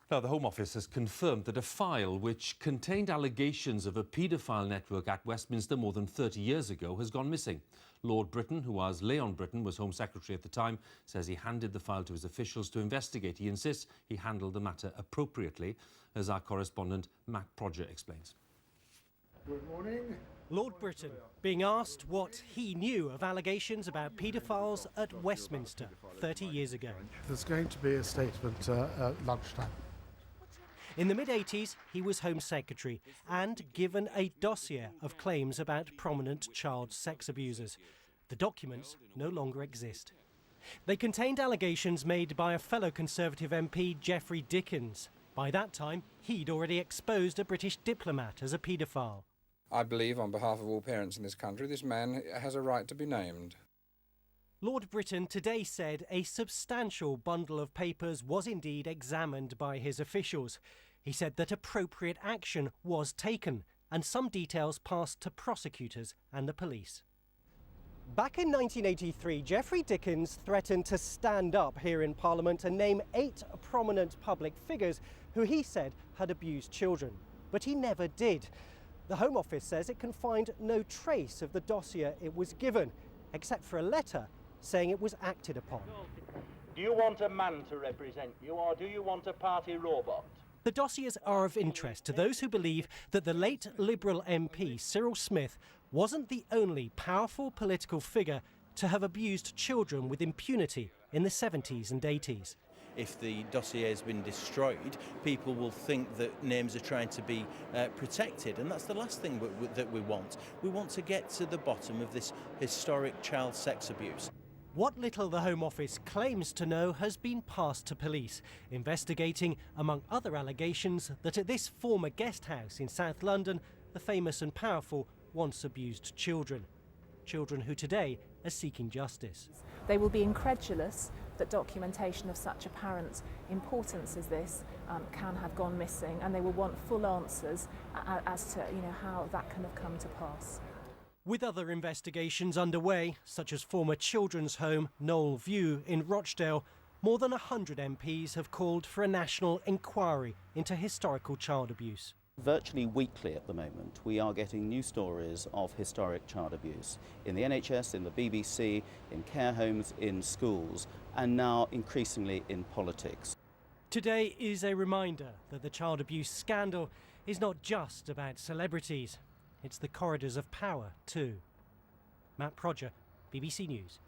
Now, the Home Office has confirmed that a file which contained allegations of a paedophile network at Westminster more than 30 years ago has gone missing. Lord Britton, who as Leon Britton was Home Secretary at the time, says he handed the file to his officials to investigate. He insists he handled the matter appropriately, as our correspondent Matt Prodger explains. Good morning. Lord Britton being asked what he knew of allegations about paedophiles at Westminster 30 years ago. There's going to be a statement at lunchtime. In the mid-80s, he was Home Secretary and given a dossier of claims about prominent child sex abusers. The documents no longer exist. They contained allegations made by a fellow Conservative MP, Geoffrey Dickens. By that time, he'd already exposed a British diplomat as a paedophile. I believe, on behalf of all parents in this country, this man has a right to be named. Lord Britton today said a substantial bundle of papers was indeed examined by his officials. He said that appropriate action was taken and some details passed to prosecutors and the police. Back in 1983, Geoffrey Dickens threatened to stand up here in Parliament and name 8 prominent public figures who he said had abused children. But he never did. The Home Office says it can find no trace of the dossier it was given, except for a letter saying it was acted upon. Do you want a man to represent you, or do you want a party robot? The dossiers are of interest to those who believe that the late Liberal MP Cyril Smith wasn't the only powerful political figure to have abused children with impunity in the 70s and 80s. If the dossier has been destroyed, people will think that names are trying to be protected, and that's the last thing that we want. We want to get to the bottom of this historic child sex abuse. What little the Home Office claims to know has been passed to police, investigating, among other allegations, that at this former guest house in South London, the famous and powerful once abused children. Children who today are seeking justice. They will be incredulous that documentation of such apparent importance as this can have gone missing, and they will want full answers as to how that can have come to pass. With other investigations underway, such as former children's home Knowle View in Rochdale, more than 100 MPs have called for a national inquiry into historical child abuse. Virtually weekly at the moment, we are getting new stories of historic child abuse in the NHS, in the BBC, in care homes, in schools, and now increasingly in politics. Today is a reminder that the child abuse scandal is not just about celebrities. It's the corridors of power too. Matt Prodger, BBC News.